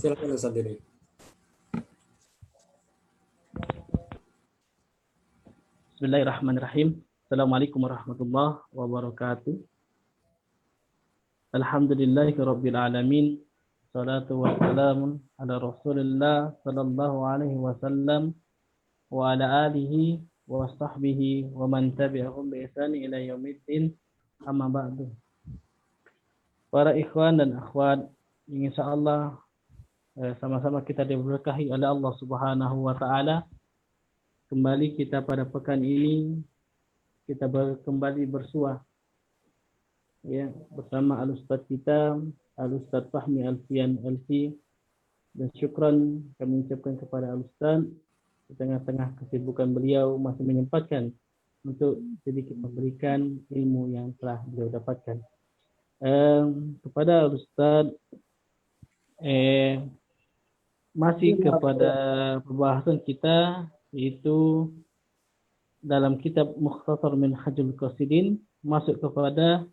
Silakan Ustaz Dede. Bismillahirrahmanirrahim. Assalamualaikum warahmatullahi wabarakatuh. Alhamdulillahirabbil alamin. Salatu wassalamu ala Rasulillah sallallahu alaihi wasallam wa ala alihi wa sahbihi wa man tabi'ahum bi ihsan ila yaumiddin. Amma ba'du. Para ikhwan dan akhwat, insyaallah sama-sama kita diberkahi oleh Allah Subhanahu wa taala. Kembali kita pada pekan ini kita kembali bersua ya bersama Al-Ustaz kita Al-Ustaz Fahmi Alfian Alfi, dan syukran kami ucapkan kepada Al-Ustaz di tengah-tengah kesibukan beliau masih menyempatkan untuk sedikit memberikan ilmu yang telah beliau dapatkan. Kepada Al-Ustaz masih kepada pembahasan kita, yaitu dalam kitab Mukhtasar Minhajul Qasidin, masuk kepada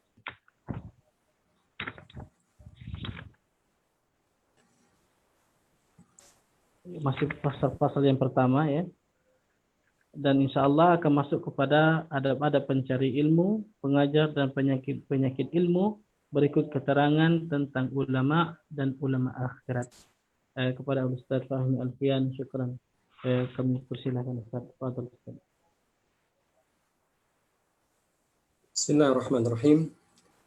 masih pasal-pasal yang pertama ya, dan insya Allah akan masuk kepada adab-adab pencari ilmu, pengajar dan penyakit ilmu. Berikut keterangan tentang ulama dan ulama akhirat. Kepada Ustaz Fahmi Alfian, syukran. Kami persilakan Ustaz. Fadhil Ustaz. Bismillahirrahmanirrahim.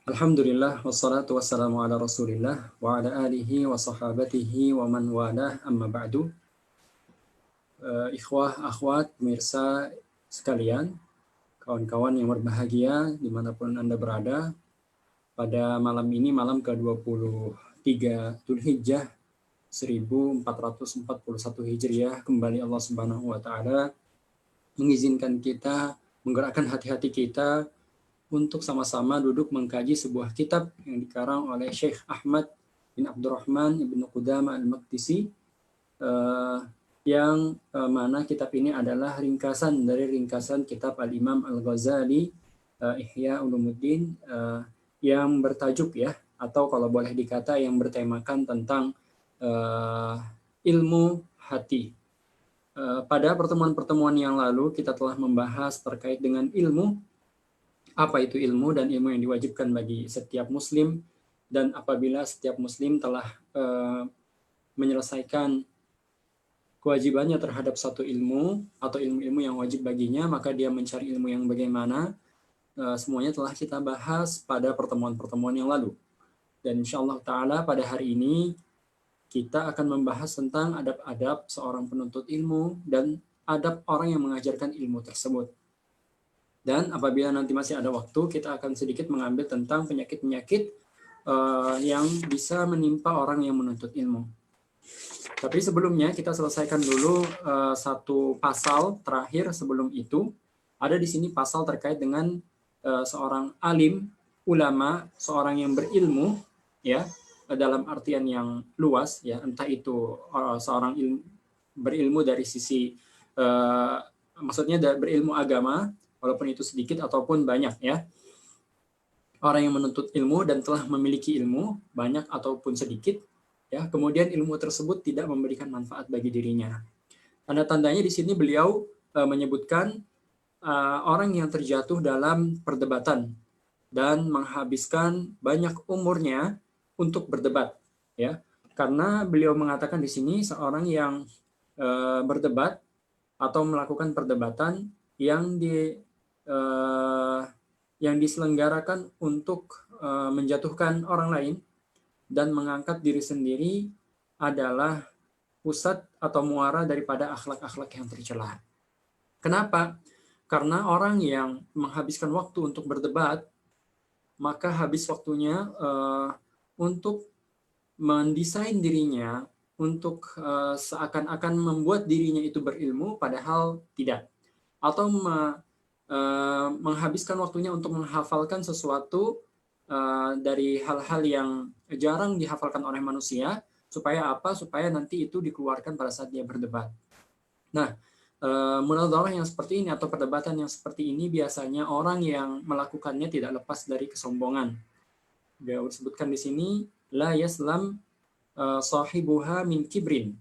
Alhamdulillah wassalatu wassalamu ala Rasulillah wa ala alihi wa sahabatihi wa man walah, amma ba'du. Ikhwah, akhwat, pemirsa sekalian, kawan-kawan yang berbahagia dimanapun Anda berada, pada malam ini, malam ke-23 Dzulhijjah 1441 Hijriah, kembali Allah Subhanahu wa taala mengizinkan kita, menggerakkan hati-hati kita untuk sama-sama duduk mengkaji sebuah kitab yang dikarang oleh Syekh Ahmad bin Abdurrahman Ibnu Qudamah Al-Maqdisi, yang mana kitab ini adalah ringkasan dari ringkasan kitab Al-Imam Al-Ghazali, Ihya Ulumuddin, yang bertajuk ya, atau kalau boleh dikata yang bertemakan tentang ilmu hati. Pada pertemuan-pertemuan yang lalu kita telah membahas terkait dengan ilmu, apa itu ilmu dan ilmu yang diwajibkan bagi setiap muslim, dan apabila setiap muslim telah menyelesaikan kewajibannya terhadap satu ilmu atau ilmu-ilmu yang wajib baginya, maka dia mencari ilmu yang bagaimana. Semuanya telah kita bahas pada pertemuan-pertemuan yang lalu. Dan insyaallah ta'ala pada hari ini kita akan membahas tentang adab-adab seorang penuntut ilmu dan adab orang yang mengajarkan ilmu tersebut. Dan apabila nanti masih ada waktu, kita akan sedikit mengambil tentang penyakit-penyakit yang bisa menimpa orang yang menuntut ilmu. Tapi sebelumnya kita selesaikan dulu satu pasal terakhir sebelum itu. Ada di sini pasal terkait dengan seorang alim, ulama, seorang yang berilmu, ya, dalam artian yang luas, ya, entah itu seorang berilmu dari sisi, maksudnya berilmu agama, walaupun itu sedikit ataupun banyak, ya. Orang yang menuntut ilmu dan telah memiliki ilmu, banyak ataupun sedikit, ya, kemudian ilmu tersebut tidak memberikan manfaat bagi dirinya. Tanda-tandanya di sini beliau menyebutkan orang yang terjatuh dalam perdebatan dan menghabiskan banyak umurnya untuk berdebat, ya, karena beliau mengatakan di sini seorang yang berdebat atau melakukan perdebatan yang diselenggarakan untuk menjatuhkan orang lain dan mengangkat diri sendiri adalah pusat atau muara daripada akhlak-akhlak yang tercela. Kenapa? Karena orang yang menghabiskan waktu untuk berdebat, maka habis waktunya untuk mendesain dirinya, untuk seakan-akan membuat dirinya itu berilmu, padahal tidak. Atau menghabiskan waktunya untuk menghafalkan sesuatu dari hal-hal yang jarang dihafalkan oleh manusia, supaya apa? Supaya nanti itu dikeluarkan pada saat dia berdebat. Nah, munadharah yang seperti ini atau perdebatan yang seperti ini biasanya orang yang melakukannya tidak lepas dari kesombongan. Dia sebutkan di sini la yaslam sahibuha min kibrin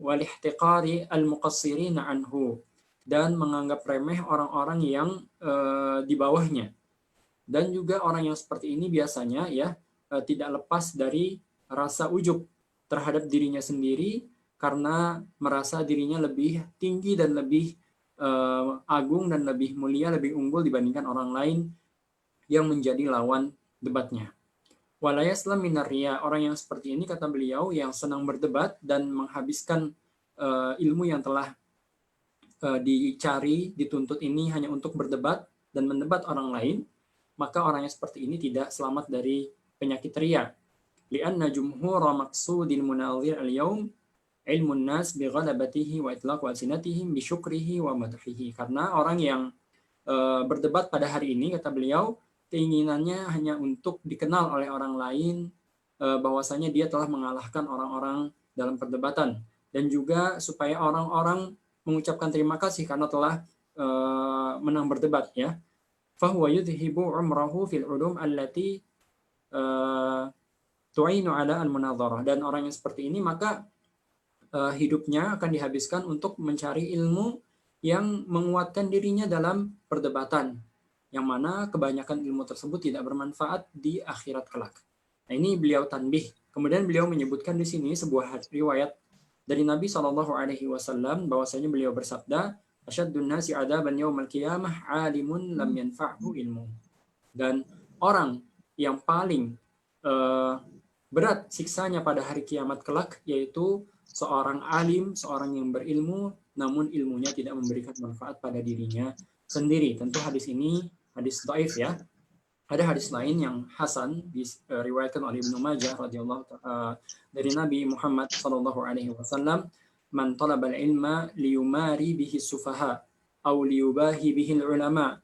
wal ihtiqari al-muqassirin anhu, dan menganggap remeh orang-orang yang di bawahnya. Dan juga orang yang seperti ini biasanya ya tidak lepas dari rasa ujub terhadap dirinya sendiri karena merasa dirinya lebih tinggi dan lebih agung dan lebih mulia, lebih unggul dibandingkan orang lain yang menjadi lawan debatnya. Walayaslam minar riya, orang yang seperti ini kata beliau yang senang berdebat dan menghabiskan ilmu yang telah dicari, dituntut ini hanya untuk berdebat dan mendebat orang lain, maka orang yang seperti ini tidak selamat dari penyakit riya. Lianna jumhura maqsudil munazir al-yawm ilmun nas bi ghalabatihi wa itlaq alsinatihim bi syukrihi wa madhihi. Karena orang yang berdebat pada hari ini, kata beliau, keinginannya hanya untuk dikenal oleh orang lain bahwasanya dia telah mengalahkan orang-orang dalam perdebatan, dan juga supaya orang-orang mengucapkan terima kasih karena telah menang berdebat ya. Fahuwa yudhibu umrahu fil ulum allati tu'inu ala al-munadharah, dan orang yang seperti ini maka hidupnya akan dihabiskan untuk mencari ilmu yang menguatkan dirinya dalam perdebatan, yang mana kebanyakan ilmu tersebut tidak bermanfaat di akhirat kelak. Nah, ini beliau tanbih. Kemudian beliau menyebutkan di sini sebuah riwayat dari Nabi SAW bahwasanya beliau bersabda, "Asyaddun nasi 'adaban yaumal qiyamah 'alimun lam yanfa'hu ilmu." Dan orang yang paling berat siksanya pada hari kiamat kelak yaitu seorang alim, seorang yang berilmu, namun ilmunya tidak memberikan manfaat pada dirinya sendiri. Tentu hadis ini hadis dhaif ya. Ada hadis lain yang hasan diriwayatkan oleh Ibnu Majah radhiyallahu dari Nabi Muhammad sallallahu alaihi wasallam, "Man talaba al-ilma liyumari bihi sufaha aw liyubahi bihi al-ulama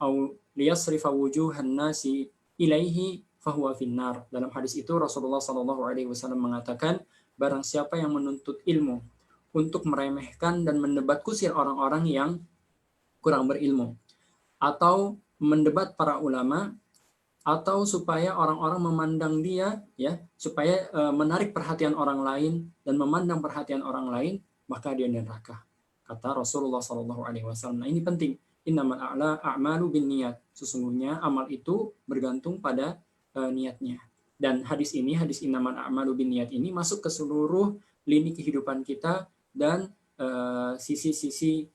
aw liyasrifa wujuhan nasi ilaihi fahuwa finnar." Dalam hadis itu Rasulullah sallallahu alaihi wasallam mengatakan, barang siapa yang menuntut ilmu untuk meremehkan dan mendebat kusir orang-orang yang kurang berilmu, atau mendebat para ulama, atau supaya orang-orang memandang dia ya, supaya menarik perhatian orang lain dan memandang perhatian orang lain, maka dia neraka, kata Rasulullah sallallahu alaihi wasallam. Nah, ini penting. Innamal a'malu binniyat. Sesungguhnya amal itu bergantung pada niatnya. Dan hadis ini, hadis innamal a'malu binniyat ini masuk ke seluruh lini kehidupan kita dan sisi-sisi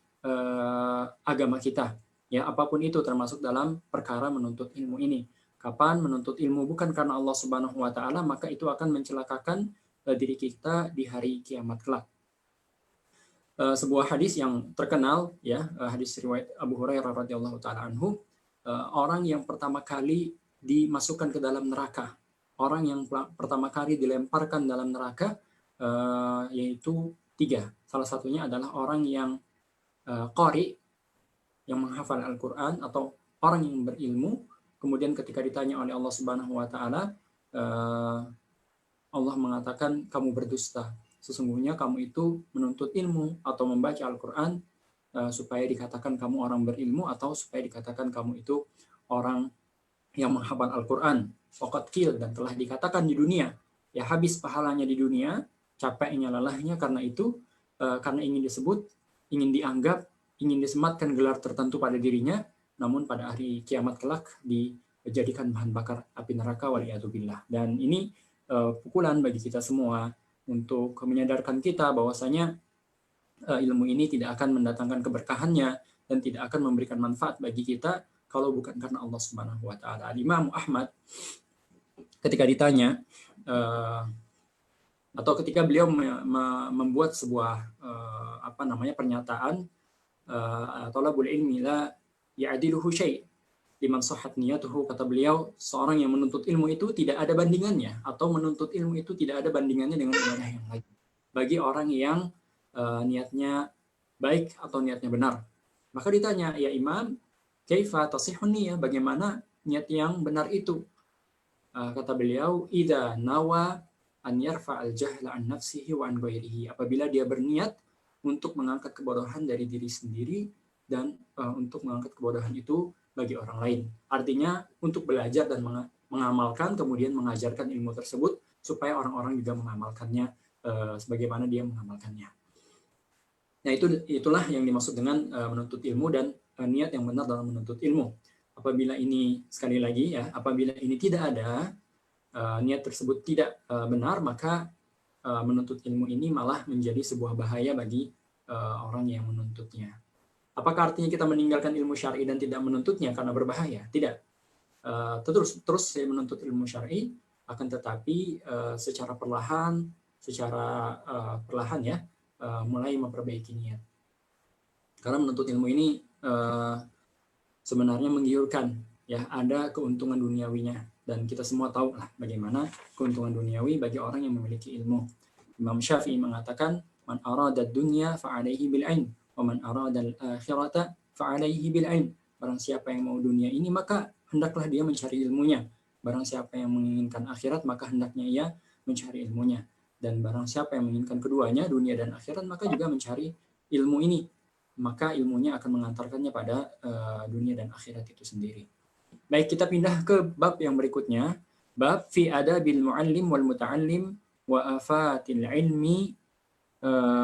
agama kita. Ya, apapun itu termasuk dalam perkara menuntut ilmu ini. Kapan menuntut ilmu bukan karena Allah Subhanahu wa taala, maka itu akan mencelakakan diri kita di hari kiamat kelak. Sebuah hadis yang terkenal ya, hadis riwayat Abu Hurairah radhiyallahu taala anhu, orang yang pertama kali dimasukkan ke dalam neraka, orang yang pertama kali dilemparkan dalam neraka yaitu 3. Salah satunya adalah orang yang qari, yang menghafal Al-Qur'an, atau orang yang berilmu. Kemudian ketika ditanya oleh Allah Subhanahu wa taala, Allah mengatakan kamu berdusta. Sesungguhnya kamu itu menuntut ilmu atau membaca Al-Qur'an supaya dikatakan kamu orang berilmu, atau supaya dikatakan kamu itu orang yang menghafal Al-Qur'an. Faqad qil, dan telah dikatakan di dunia. Ya, habis pahalanya di dunia, capeknya lelahnya karena itu, karena ingin disebut, ingin dianggap, ingin disematkan gelar tertentu pada dirinya, namun pada hari kiamat kelak dijadikan bahan bakar api neraka, waliyadzubillah. Dan ini pukulan bagi kita semua untuk menyadarkan kita bahwasanya ilmu ini tidak akan mendatangkan keberkahannya dan tidak akan memberikan manfaat bagi kita kalau bukan karena Allah Subhanahu wa taala. Imam Ahmad ketika ditanya atau ketika beliau membuat sebuah pernyataan, talabul ilmi la ya'diluhu syai' liman sahhat niyatuhu, kata beliau, seorang yang menuntut ilmu itu tidak ada bandingannya, atau menuntut ilmu itu tidak ada bandingannya dengan ibadah yang lain bagi orang yang niatnya baik atau niatnya benar. Maka ditanya, ya Imam, kaifa tasihun niyah, bagaimana niat yang benar itu? Kata beliau, idza nawa an yarfa al-jahla an nafsihi wa an ghairihi, apabila dia berniat untuk mengangkat kebodohan dari diri sendiri dan untuk mengangkat kebodohan itu bagi orang lain. Artinya untuk belajar dan mengamalkan, kemudian mengajarkan ilmu tersebut supaya orang-orang juga mengamalkannya sebagaimana dia mengamalkannya. Nah, itulah yang dimaksud dengan menuntut ilmu dan niat yang benar dalam menuntut ilmu. Apabila ini, sekali lagi ya, apabila ini tidak ada, niat tersebut tidak benar, maka menuntut ilmu ini malah menjadi sebuah bahaya bagi orang yang menuntutnya. Apakah artinya kita meninggalkan ilmu syar'i dan tidak menuntutnya karena berbahaya? Tidak. Terus saya menuntut ilmu syar'i, akan tetapi secara perlahan ya, mulai memperbaiki niat. Karena menuntut ilmu ini sebenarnya menggiurkan, ya, ada keuntungan duniawinya, dan kita semua tahu lah bagaimana keuntungan duniawi bagi orang yang memiliki ilmu. Imam Syafi'i mengatakan, man arada dunya fa'alaihi bil ilm, wa man arada al-akhirata fa'alaihi bil ilm. Barang siapa yang mau dunia ini, maka hendaklah dia mencari ilmunya. Barang siapa yang menginginkan akhirat, maka hendaknya ia mencari ilmunya. Dan barang siapa yang menginginkan keduanya, dunia dan akhirat, maka juga mencari ilmu ini. Maka ilmunya akan mengantarkannya pada dunia dan akhirat itu sendiri. Baik, kita pindah ke bab yang berikutnya. Bab fi adabil muallim wal muta'allim wa afatil ilmi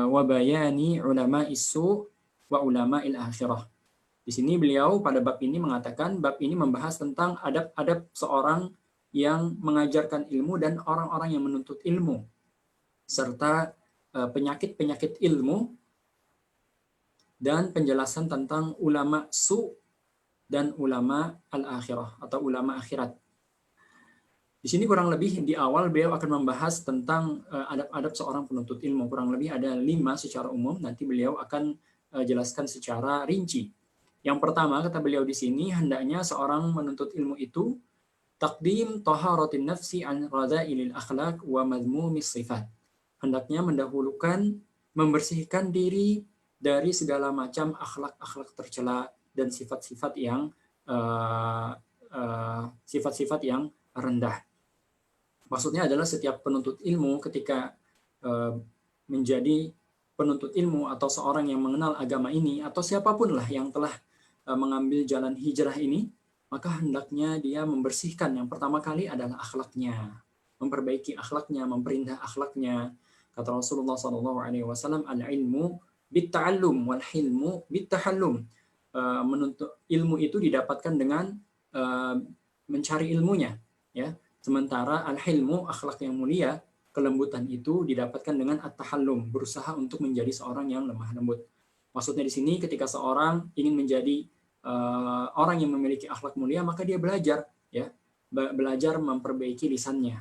wa bayani ulama'is su' wa ulama'il akhirah. Di sini beliau pada bab ini mengatakan, bab ini membahas tentang adab-adab seorang yang mengajarkan ilmu dan orang-orang yang menuntut ilmu, serta penyakit-penyakit ilmu, dan penjelasan tentang ulama su' dan ulama al-akhirah atau ulama akhirat. Di sini kurang lebih di awal beliau akan membahas tentang adab-adab seorang penuntut ilmu. Kurang lebih ada 5 secara umum, nanti beliau akan jelaskan secara rinci. Yang pertama, kata beliau di sini, hendaknya seorang menuntut ilmu itu taqdim taharatin nafsi an radha'ilil akhlaq wa madhmumis sifat. Hendaknya mendahulukan membersihkan diri dari segala macam akhlak-akhlak tercela dan sifat-sifat yang rendah. Maksudnya adalah setiap penuntut ilmu ketika menjadi penuntut ilmu atau seorang yang mengenal agama ini, atau siapapun lah yang telah mengambil jalan hijrah ini, maka hendaknya dia membersihkan. Yang pertama kali adalah akhlaknya, memperbaiki akhlaknya, memperindah akhlaknya. Kata Rasulullah SAW, al-ilmu bitta'allum wal hilmu bittahallum. Menuntut ilmu itu didapatkan dengan mencari ilmunya, ya. Sementara al-hilmu, akhlak yang mulia, kelembutan itu didapatkan dengan at-tahallum, berusaha untuk menjadi seorang yang lemah lembut. Maksudnya di sini ketika seorang ingin menjadi orang yang memiliki akhlak mulia, maka dia belajar, ya, belajar memperbaiki lisannya,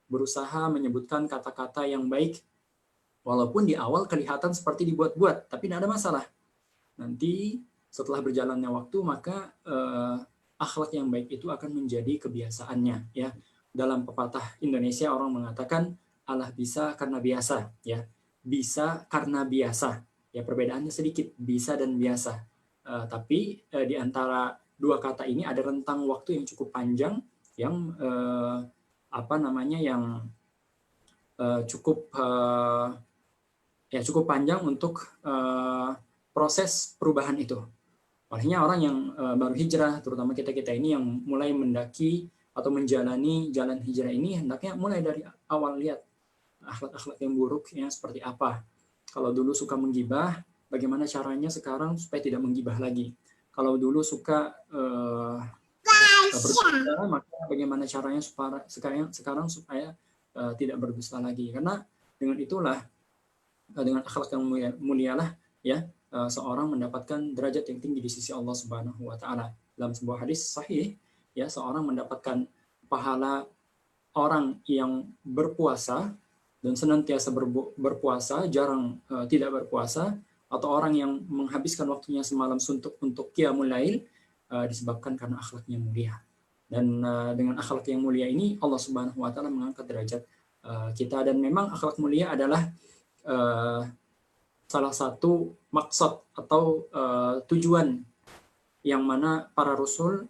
berusaha menyebutkan kata-kata yang baik, walaupun di awal kelihatan seperti dibuat-buat, tapi tidak ada masalah. Nanti setelah berjalannya waktu, maka akhlak yang baik itu akan menjadi kebiasaannya, ya. Dalam pepatah Indonesia orang mengatakan Allah bisa karena biasa, ya. Bisa karena biasa. Ya, perbedaannya sedikit, bisa dan biasa. Tapi di antara dua kata ini ada rentang waktu yang cukup panjang, yang cukup panjang untuk proses perubahan itu. Makanya orang yang baru hijrah, terutama kita-kita ini yang mulai mendaki atau menjalani jalan hijrah ini, hendaknya mulai dari awal lihat akhlak-akhlak yang buruk yang seperti apa. Kalau dulu suka menggibah, bagaimana caranya sekarang supaya tidak menggibah lagi. Kalau dulu suka berdusta, maka bagaimana caranya sekarang supaya tidak berdusta lagi. Karena dengan itulah, dengan akhlak yang mulia lah, ya, seorang mendapatkan derajat yang tinggi di sisi Allah Subhanahu wa taala. Dalam sebuah hadis sahih, ya, seorang mendapatkan pahala orang yang berpuasa dan senantiasa berpuasa, jarang tidak berpuasa, atau orang yang menghabiskan waktunya semalam suntuk untuk qiyamul lail, disebabkan karena akhlaknya mulia. Dan dengan akhlak yang mulia ini Allah Subhanahu wa taala mengangkat derajat kita. Dan memang akhlak mulia adalah salah satu maksud atau tujuan yang mana para rasul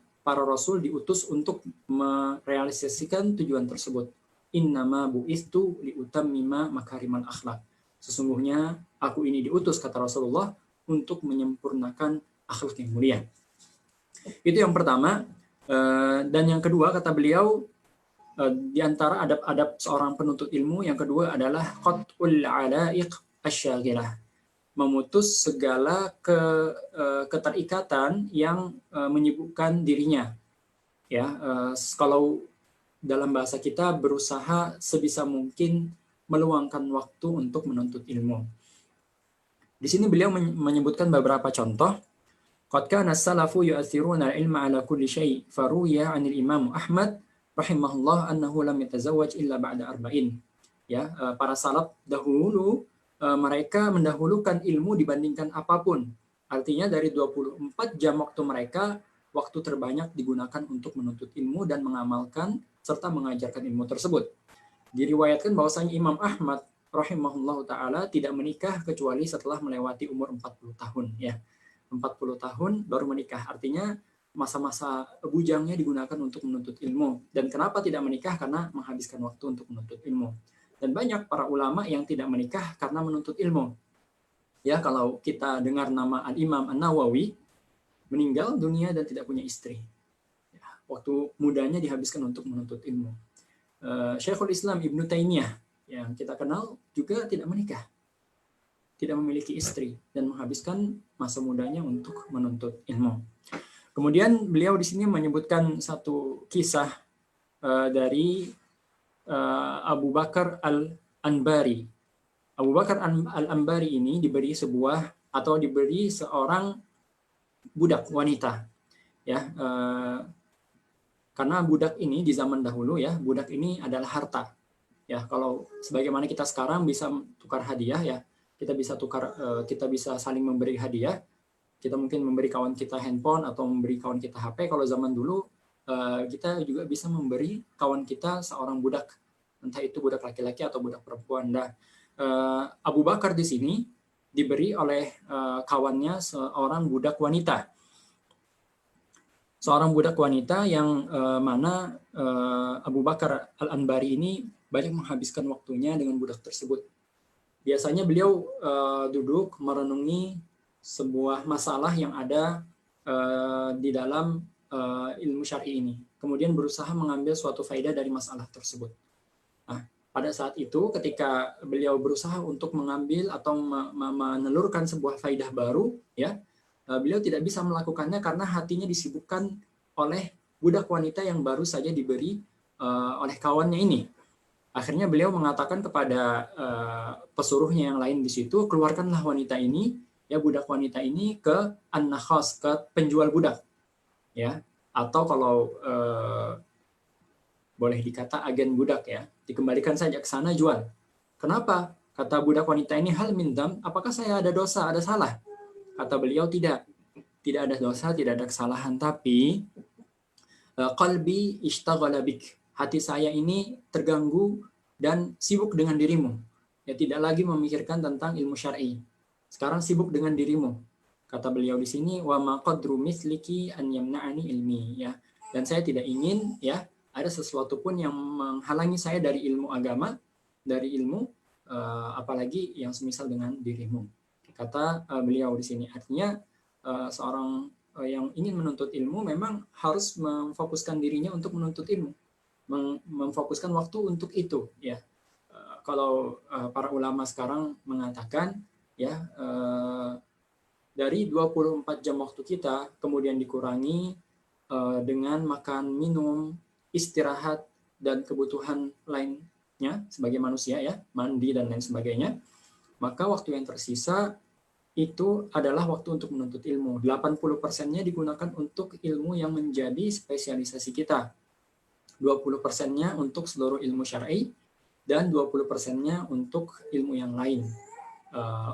diutus untuk merealisasikan tujuan tersebut. Innama bu'istu liutammima makarimal akhlak. Sesungguhnya aku ini diutus, kata Rasulullah, untuk menyempurnakan akhlak yang mulia. Itu yang pertama. Dan yang kedua, kata beliau, Di antara adab-adab seorang penuntut ilmu yang kedua adalah qat'ul 'ala'iq asy-syaghilah, memutus segala keterikatan yang menyibukkan dirinya. Ya, kalau dalam bahasa kita berusaha sebisa mungkin meluangkan waktu untuk menuntut ilmu. Di sini beliau menyebutkan beberapa contoh. Qad kana as-salafu yu'athiruna al-ilma ala kulli syai' faruya 'anil Imam Ahmad rahimahullah annahu lam yatazawwaj illa ba'da arba'in. Ya, para salaf dahulu mereka mendahulukan ilmu dibandingkan apapun. Artinya dari 24 jam waktu mereka, waktu terbanyak digunakan untuk menuntut ilmu dan mengamalkan serta mengajarkan ilmu tersebut. Diriwayatkan bahwasanya Imam Ahmad rahimahullah taala tidak menikah kecuali setelah melewati umur 40 tahun ya. 40 tahun baru menikah. Artinya masa-masa bujangnya digunakan untuk menuntut ilmu. Dan kenapa tidak menikah? Karena menghabiskan waktu untuk menuntut ilmu. Dan banyak para ulama yang tidak menikah karena menuntut ilmu. Ya, kalau kita dengar nama Al-Imam An-Nawawi, meninggal dunia dan tidak punya istri. Ya, waktu mudanya dihabiskan untuk menuntut ilmu. Syekhul Islam Ibnu Taimiyah yang kita kenal juga tidak menikah, tidak memiliki istri dan menghabiskan masa mudanya untuk menuntut ilmu. Kemudian beliau di sini menyebutkan satu kisah dari Abu Bakar Al-Anbari. Abu Bakar Al-Anbari ini diberi seorang budak wanita, ya, karena budak ini di zaman dahulu ya, budak ini adalah harta. Ya, kalau sebagaimana kita sekarang bisa tukar hadiah ya, kita bisa saling memberi hadiah. Kita mungkin memberi kawan kita handphone atau memberi kawan kita HP. Kalau zaman dulu kita juga bisa memberi kawan kita seorang budak, entah itu budak laki-laki atau budak perempuan. Nah, Abu Bakar di sini diberi oleh kawannya seorang budak wanita. Seorang budak wanita yang mana Abu Bakar Al-Anbari ini banyak menghabiskan waktunya dengan budak tersebut. Biasanya beliau duduk merenungi sebuah masalah yang ada di dalam ilmu syar'i ini. Kemudian berusaha mengambil suatu faedah dari masalah tersebut. Nah, pada saat itu ketika beliau berusaha untuk mengambil atau menelurkan sebuah faedah baru, ya, beliau tidak bisa melakukannya karena hatinya disibukkan oleh budak wanita yang baru saja diberi oleh kawannya ini. Akhirnya beliau mengatakan kepada pesuruhnya yang lain di situ, keluarkanlah wanita ini, ya, budak wanita ini ke an-nakhas, ke penjual budak, ya, atau kalau boleh dikata agen budak, ya, dikembalikan saja ke sana jual. Kenapa? Kata budak wanita ini, hal min dzam, apakah saya ada dosa, ada salah? Kata beliau, tidak ada dosa, tidak ada kesalahan, tapi qalbi ishtaghala bik, hati saya ini terganggu dan sibuk dengan dirimu. Ya, tidak lagi memikirkan tentang ilmu syar'i. Sekarang sibuk dengan dirimu. Kata beliau di sini, wa ma qadru misliki an yamna'ani ilmi, ya. Dan saya tidak ingin, ya, ada sesuatu pun yang menghalangi saya dari ilmu agama, dari ilmu apalagi yang semisal dengan dirimu. Kata beliau di sini. Artinya seorang yang ingin menuntut ilmu memang harus memfokuskan dirinya untuk menuntut ilmu, memfokuskan waktu untuk itu, ya. Kalau para ulama sekarang mengatakan, ya, dari 24 jam waktu kita kemudian dikurangi dengan makan, minum, istirahat dan kebutuhan lainnya sebagai manusia, ya, mandi dan lain sebagainya, maka waktu yang tersisa itu adalah waktu untuk menuntut ilmu. 80%-nya digunakan untuk ilmu yang menjadi spesialisasi kita. 20%-nya untuk seluruh ilmu syar'i, dan 20%-nya untuk ilmu yang lain.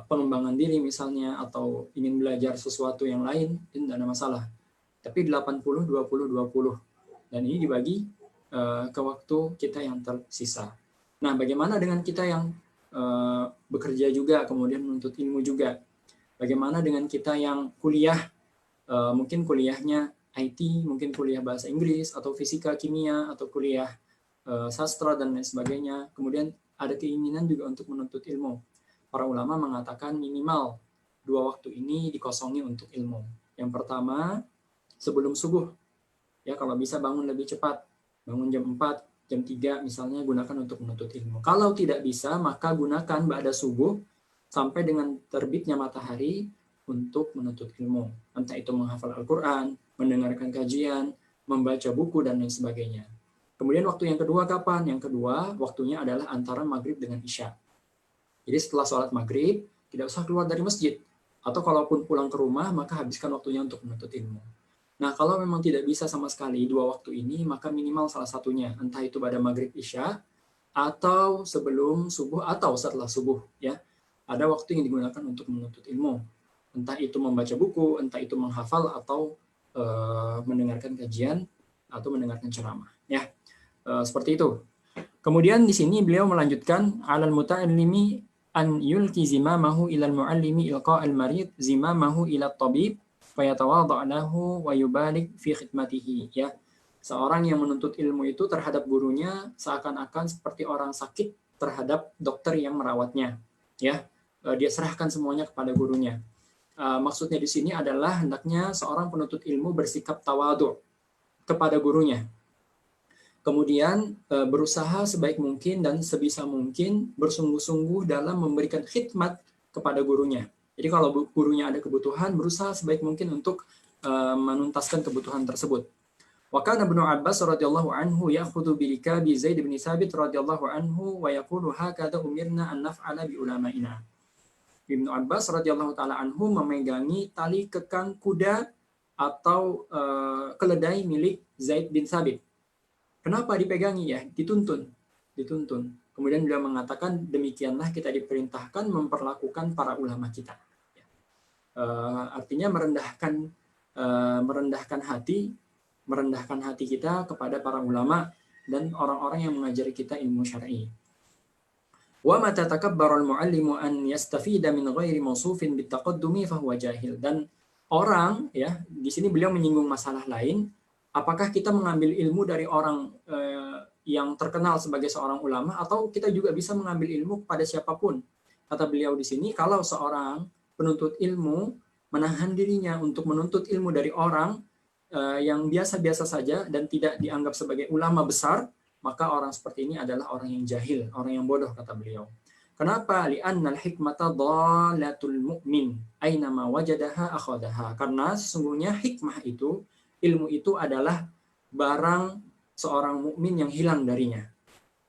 Pengembangan diri misalnya, atau ingin belajar sesuatu yang lain, itu tidak ada masalah. Tapi 80, 20, 20. Dan ini dibagi ke waktu kita yang tersisa. Nah, bagaimana dengan kita yang bekerja juga, kemudian menuntut ilmu juga? Bagaimana dengan kita yang kuliah, mungkin kuliahnya IT, mungkin kuliah bahasa Inggris, atau fisika, kimia, atau kuliah sastra, dan lain sebagainya. Kemudian ada keinginan juga untuk menuntut ilmu. Para ulama mengatakan minimal 2 waktu ini dikosongi untuk ilmu. Yang pertama, sebelum subuh. Ya, kalau bisa bangun lebih cepat. Bangun jam 4, jam 3 misalnya gunakan untuk menuntut ilmu. Kalau tidak bisa, maka gunakan ba'da subuh sampai dengan terbitnya matahari untuk menuntut ilmu. Entah itu menghafal Al-Quran, mendengarkan kajian, membaca buku, dan lain sebagainya. Kemudian waktu yang kedua kapan? Yang kedua, waktunya adalah antara maghrib dengan isya. Jadi setelah sholat maghrib, tidak usah keluar dari masjid. Atau kalaupun pulang ke rumah, maka habiskan waktunya untuk menuntut ilmu. Nah, kalau memang tidak bisa sama sekali dua waktu ini, maka minimal salah satunya, entah itu pada maghrib isya, atau sebelum subuh, atau setelah subuh. Ya, ada waktu yang digunakan untuk menuntut ilmu. Entah itu membaca buku, entah itu menghafal, atau mendengarkan kajian, atau mendengarkan ceramah. Ya, seperti itu. Kemudian di sini beliau melanjutkan, alal muta'allimi an yulki zimamahu ilal muallimi ilqa'al marid zimamahu ila tabib fayatawadha' lahu wa yubalik fi khidmatihi. Ya, seorang yang menuntut ilmu itu terhadap gurunya seakan-akan seperti orang sakit terhadap dokter yang merawatnya. Ya, dia serahkan semuanya kepada gurunya. Maksudnya di sini adalah hendaknya seorang penuntut ilmu bersikap tawadhu kepada gurunya. Kemudian berusaha sebaik mungkin dan sebisa mungkin bersungguh-sungguh dalam memberikan khidmat kepada gurunya. Jadi kalau gurunya ada kebutuhan, berusaha sebaik mungkin untuk menuntaskan kebutuhan tersebut. Wa kana Ibnu Abbas radhiyallahu anhu ya'khudhu bi rikabi Zaid bin Tsabit radhiyallahu anhu wa yaqulu hakadha umirna an naf'ala bi ulama'ina. Ibnu Abbas radhiyallahu taala anhu memegangi tali kekang kuda atau keledai milik Zaid bin Tsabit. Kenapa dipegangi? Ya, dituntun. Kemudian beliau mengatakan, demikianlah kita diperintahkan memperlakukan para ulama kita. Artinya merendahkan hati kita kepada para ulama dan orang-orang yang mengajari kita ilmu syar'i. Wa ma tatakabbaru al-muallimu an yastafida min ghairi mawsufin bitaqaddumi fa huwa jahil. Dan orang, ya, di sini beliau menyinggung masalah lain. Apakah kita mengambil ilmu dari orang yang terkenal sebagai seorang ulama, atau kita juga bisa mengambil ilmu pada siapapun? Kata beliau di sini, kalau seorang penuntut ilmu menahan dirinya untuk menuntut ilmu dari orang yang biasa-biasa saja dan tidak dianggap sebagai ulama besar, maka orang seperti ini adalah orang yang jahil, orang yang bodoh, kata beliau. Kenapa? Li'annal hikmata dhalatul mu'min aina ma wajadaha akhadaha. Karena sesungguhnya hikmah itu, ilmu itu adalah barang seorang mukmin yang hilang darinya.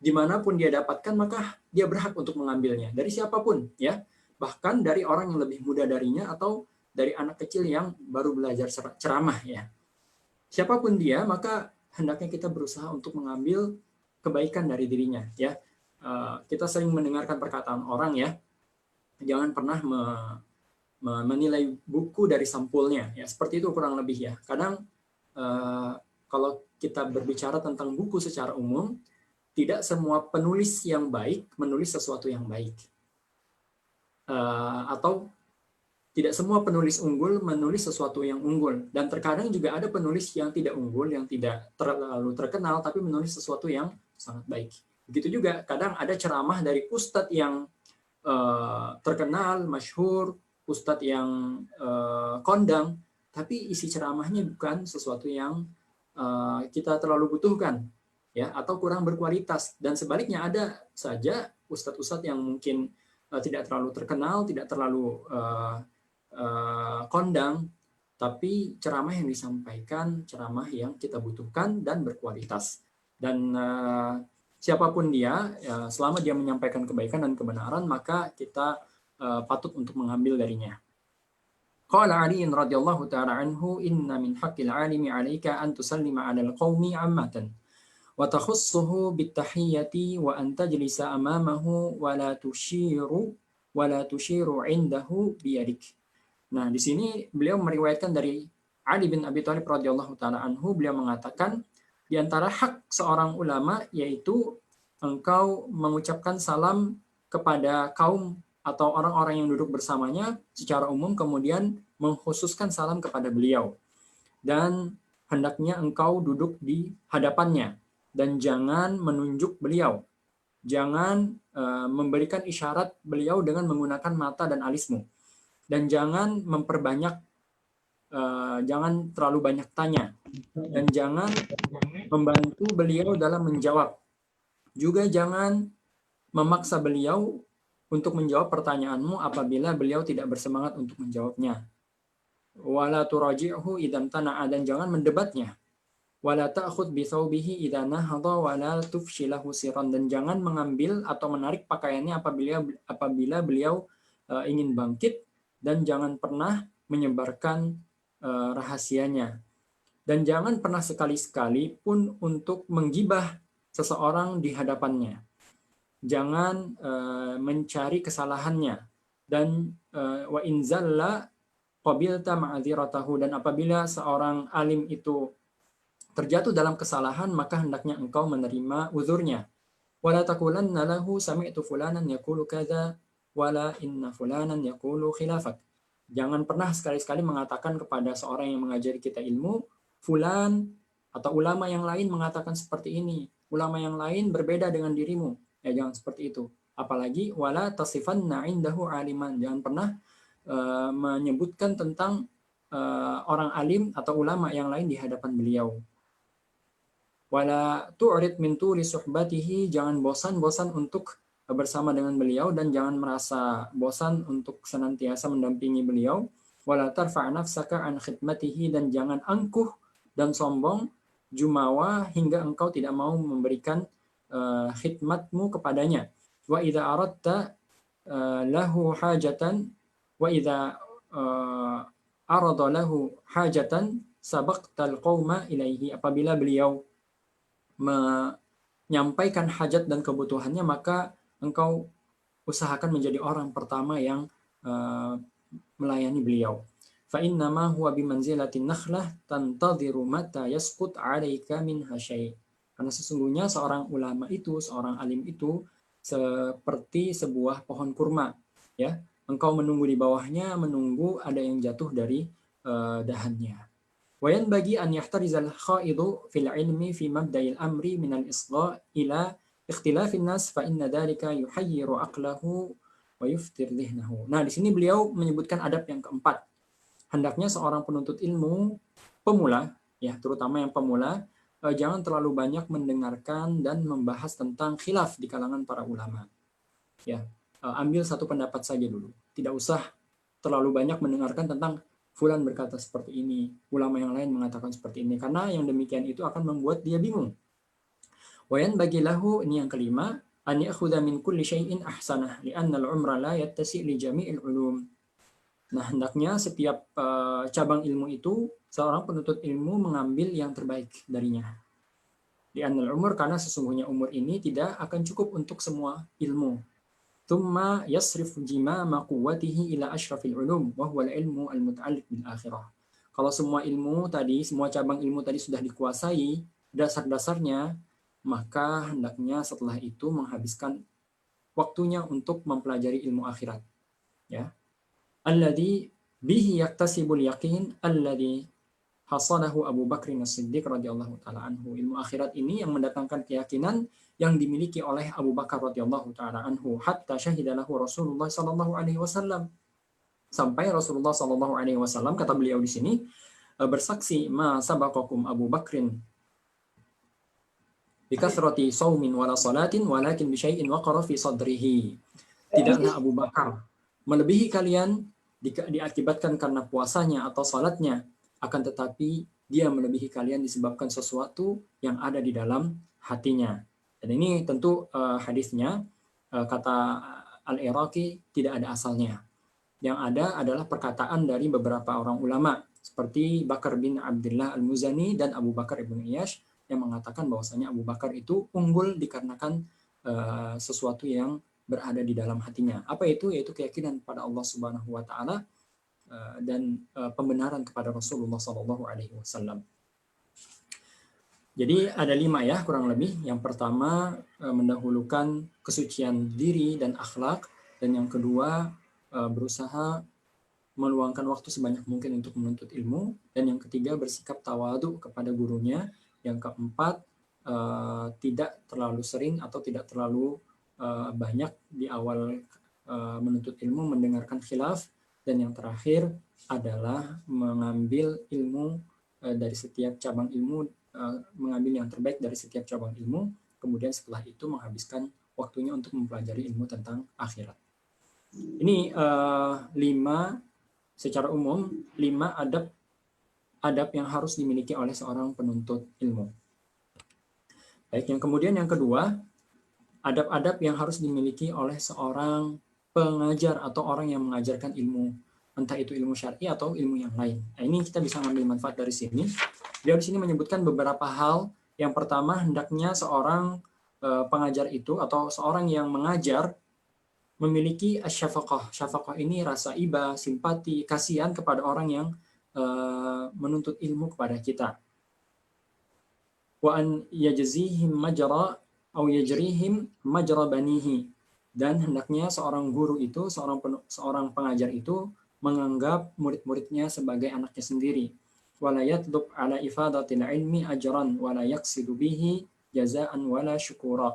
Dimanapun dia dapatkan, maka dia berhak untuk mengambilnya. Dari siapapun, ya. Bahkan dari orang yang lebih muda darinya, atau dari anak kecil yang baru belajar ceramah, ya. Siapapun dia, maka hendaknya kita berusaha untuk mengambil kebaikan dari dirinya, ya. Kita sering mendengarkan perkataan orang, ya. Jangan pernah menilai buku dari sampulnya, ya. Seperti itu kurang lebih, ya. Kadang kalau kita berbicara tentang buku secara umum, tidak semua penulis yang baik menulis sesuatu yang baik. Atau tidak semua penulis unggul menulis sesuatu yang unggul. Dan terkadang juga ada penulis yang tidak unggul, yang tidak terlalu terkenal, tapi menulis sesuatu yang sangat baik. Begitu juga, kadang ada ceramah dari ustadz yang terkenal, masyhur, ustadz yang kondang, tapi isi ceramahnya bukan sesuatu yang kita terlalu butuhkan, ya, atau kurang berkualitas. Dan sebaliknya ada saja ustadz-ustadz yang mungkin tidak terlalu terkenal, tidak terlalu kondang, tapi ceramah yang disampaikan ceramah yang kita butuhkan dan berkualitas. Dan siapapun dia, selama dia menyampaikan kebaikan dan kebenaran, maka kita patut untuk mengambil darinya. Qala Ali radhiyallahu ta'ala anhu, inna min haqqil alimi 'alaika an tusallima 'alal qaumi 'ammatan wa takhussuhu bitahiyyati wa an tajlisa amamahu wa la tushiru 'indahu biyadik. Nah, di sini beliau meriwayatkan dari Ali bin Abi Thalib radhiyallahu ta'ala anhu, beliau mengatakan di antara hak seorang ulama yaitu engkau mengucapkan salam kepada kaum atau orang-orang yang duduk bersamanya secara umum, kemudian mengkhususkan salam kepada beliau. Dan hendaknya engkau duduk di hadapannya dan jangan menunjuk beliau. Jangan memberikan isyarat beliau dengan menggunakan mata dan alismu. Dan jangan memperbanyak, jangan terlalu banyak tanya. Dan jangan membantu beliau dalam menjawab. Juga jangan memaksa beliau untuk menjawab pertanyaanmu apabila beliau tidak bersemangat untuk menjawabnya. Wala turaji'hu idzan tana'a, dan jangan mendebatnya. Wala ta'khudh bi thawbihi idza nahadha wala tufshilahu siran, dan jangan mengambil atau menarik pakaiannya apabila beliau ingin bangkit, dan jangan pernah menyebarkan rahasianya. Dan jangan pernah sekali-sekali pun untuk menggibah seseorang di hadapannya. Jangan mencari kesalahannya, dan wa in zalla qabilta ma'dziratahu, dan apabila seorang alim itu terjatuh dalam kesalahan maka hendaknya engkau menerima uzurnya. Wala taqulanna lahu sami'tu fulanan yaqulu kadza wala inna fulanan yaqulu khilafak. Jangan pernah sekali-sekali mengatakan kepada seorang yang mengajari kita ilmu, fulan atau ulama yang lain mengatakan seperti ini, ulama yang lain berbeda dengan dirimu. Ya, jangan seperti itu. Apalagi wala tasifanna indahu aliman. Jangan pernah menyebutkan tentang orang alim atau ulama yang lain di hadapan beliau. Wala tu'rid min tuli suhbatihi, jangan bosan-bosan untuk bersama dengan beliau, dan jangan merasa bosan untuk senantiasa mendampingi beliau. Wala tarfa' nafsaka an khidmatihi, dan jangan angkuh dan sombong jumawa hingga engkau tidak mau memberikan khidmatmu kepadanya. Wa idza aradta lahu hajatan wa idza arada lahu hajatan sabaqtal qauma ilaihi, apabila beliau menyampaikan hajat dan kebutuhannya maka engkau usahakan menjadi orang pertama yang melayani beliau. Fa innama huwa bimanzilatin nakhlah tantadhiru mata yasqut 'alaika min hasyai. Karena sesungguhnya seorang ulama itu, seorang alim itu seperti sebuah pohon kurma, ya. Engkau menunggu di bawahnya, menunggu ada yang jatuh dari dahannya. Wa yanbaghi an yahtarizal khaidu fil ilmi fi mabda'il amri min al-isgha' ila ikhtilafin nas fa inna dhalika yuhayyiru aqlahu wa yuftir dhihnahu. Nah, di sini beliau menyebutkan adab yang keempat. Hendaknya seorang penuntut ilmu pemula, ya, terutama yang pemula, jangan terlalu banyak mendengarkan dan membahas tentang khilaf di kalangan para ulama. Ya, ambil satu pendapat saja dulu. Tidak usah terlalu banyak mendengarkan tentang fulan berkata seperti ini, ulama yang lain mengatakan seperti ini, karena yang demikian itu akan membuat dia bingung. Wa yanbaghi lahu, ini yang kelima, an ya'khudha min kulli syai'in ahsanah li'anna al-umra la yattasi' li jami'il ulum. Nah, hendaknya setiap cabang ilmu itu seorang penuntut ilmu mengambil yang terbaik darinya. Li'annal umur, karena sesungguhnya umur ini tidak akan cukup untuk semua ilmu. Thumma yasrif jimama quwwatihi ila asyrafil ulum wa huwa al-ilmu al-muta'alliq bil akhirah. Kalau semua ilmu tadi, semua cabang ilmu tadi sudah dikuasai dasar-dasarnya, maka hendaknya setelah itu menghabiskan waktunya untuk mempelajari ilmu akhirat. Ya. Alladhi bihi yaktasibul yaqin alladhi hasalahu Abu Bakr As-Siddiq radhiyallahu taala anhu. Ilmu akhirat ini yang mendatangkan keyakinan yang dimiliki oleh Abu Bakar radhiyallahu taala anhu, hatta syahidalahu Rasulullah sallallahu alaihi wasallam. Sampai Rasulullah sallallahu alaihi wasallam, kata beliau di sini, bersaksi, ma sabaqakum Abu Bakrin bi kathrati shaumin wala salatin walakin bi syai'in waqara fi sadrihi. Tidaklah Abu Bakar melebihi kalian diakibatkan karena puasanya atau salatnya, akan tetapi dia melebihi kalian disebabkan sesuatu yang ada di dalam hatinya. Dan ini tentu hadisnya, kata Al-Iraqi, tidak ada asalnya. Yang ada adalah perkataan dari beberapa orang ulama seperti Bakar bin Abdullah Al-Muzani dan Abu Bakar ibn Iyash yang mengatakan bahwasanya Abu Bakar itu unggul dikarenakan sesuatu yang berada di dalam hatinya. Apa itu? Yaitu keyakinan pada Allah Subhanahu wa taala dan pembenaran kepada Rasulullah sallallahu alaihi wasallam. Jadi ada 5 ya kurang lebih. Yang pertama mendahulukan kesucian diri dan akhlak, dan yang kedua berusaha meluangkan waktu sebanyak mungkin untuk menuntut ilmu, dan yang ketiga bersikap tawadu kepada gurunya, yang keempat tidak terlalu sering atau tidak terlalu banyak di awal menuntut ilmu mendengarkan khilaf, dan yang terakhir adalah mengambil ilmu dari setiap cabang ilmu, mengambil yang terbaik dari setiap cabang ilmu, kemudian setelah itu menghabiskan waktunya untuk mempelajari ilmu tentang akhirat. Ini 5 secara umum 5 adab yang harus dimiliki oleh seorang penuntut ilmu. Baik, yang kemudian yang kedua, adab-adab yang harus dimiliki oleh seorang pengajar atau orang yang mengajarkan ilmu, entah itu ilmu syar'i atau ilmu yang lain. Nah, ini kita bisa mengambil manfaat dari sini. Beliau di sini menyebutkan beberapa hal. Yang pertama, hendaknya seorang pengajar itu atau seorang yang mengajar memiliki syafaqah. Syafaqah ini rasa iba, simpati, kasihan kepada orang yang menuntut ilmu kepada kita. Wa an yajzihim majra atau yajrihim majra banihi. Dan hendaknya seorang guru itu, seorang pengajar itu menganggap murid-muridnya sebagai anaknya sendiri. Wala yatlub ala ifadatil ilmi ajran wala yaqsidu bihi jazaan wala syukura.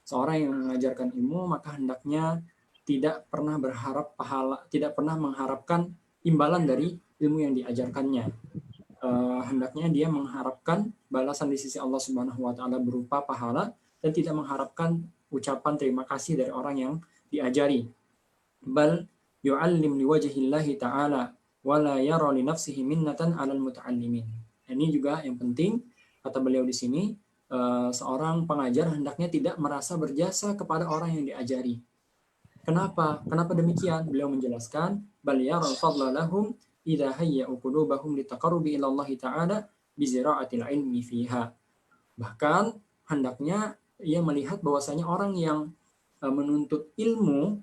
Seorang yang mengajarkan ilmu maka hendaknya tidak pernah berharap pahala, tidak pernah mengharapkan imbalan dari ilmu yang diajarkannya. Hendaknya dia mengharapkan balasan di sisi Allah Subhanahu wa taala berupa pahala dan tidak mengharapkan ucapan terima kasih dari orang yang diajari. Bal yu'allim liwajhillahi ta'ala wa la yara li nafsihi minnatan 'alal muta'allimin. Ini juga yang penting, kata beliau di sini, seorang pengajar hendaknya tidak merasa berjasa kepada orang yang diajari. Kenapa? Kenapa demikian? Beliau menjelaskan, bal yaral fadla lahum idza hayya'u qulubahum litaqarrubi ila Allah ta'ala bi zira'atil ilmi fiha. Bahkan hendaknya ia melihat bahwasanya orang yang menuntut ilmu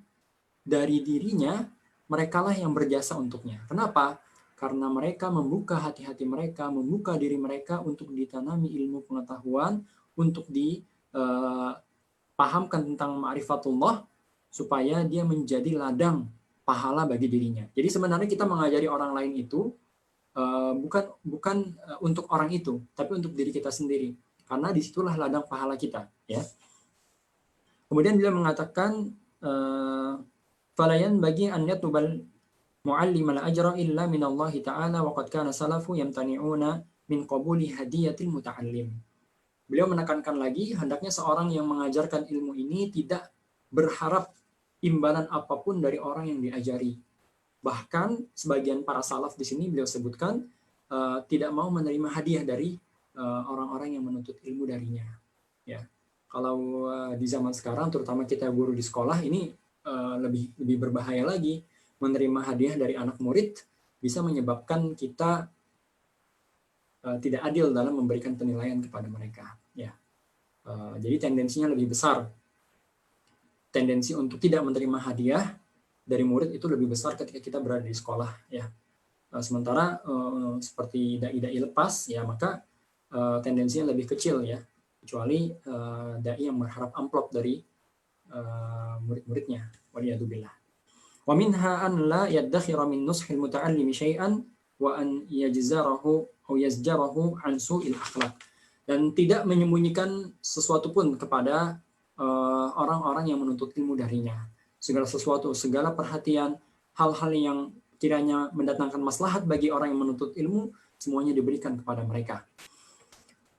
dari dirinya, merekalah yang berjasa untuknya. Kenapa? Karena mereka membuka hati-hati mereka, membuka diri mereka untuk ditanami ilmu pengetahuan, untuk dipahamkan tentang ma'rifatullah, supaya dia menjadi ladang pahala bagi dirinya. Jadi sebenarnya kita mengajari orang lain itu bukan untuk orang itu, tapi untuk diri kita sendiri. Karena disitulah ladang pahala kita. Ya. Kemudian beliau mengatakan, falayan bagi an yatubal mu'allim al-ajra illa min Allah ta'ala wa qad kana salafu yamtani'una min qabuli hadiyatil muta'allim. Beliau menekankan lagi, hendaknya seorang yang mengajarkan ilmu ini tidak berharap imbalan apapun dari orang yang diajari. Bahkan sebagian para salaf di sini beliau sebutkan tidak mau menerima hadiah dari orang-orang yang menuntut ilmu darinya. Ya, kalau di zaman sekarang, terutama kita guru di sekolah ini lebih berbahaya lagi. Menerima hadiah dari anak murid bisa menyebabkan kita tidak adil dalam memberikan penilaian kepada mereka. Ya, jadi tendensinya lebih besar. Tendensi untuk tidak menerima hadiah dari murid itu lebih besar ketika kita berada di sekolah. Ya, sementara seperti dai-dai lepas, ya maka tendensinya lebih kecil, ya, kecuali dai yang berharap amplop dari murid-muridnya. Waliyadzubillah. Wa minha an la yaddakhira min nushil muta'allimi syai'an wa an yajzarahu aw yazjarahu an su'il akhlaq. Dan tidak menyembunyikan sesuatu pun kepada orang-orang yang menuntut ilmu darinya. Segala sesuatu, segala perhatian, hal-hal yang kiranya mendatangkan maslahat bagi orang yang menuntut ilmu, semuanya diberikan kepada mereka.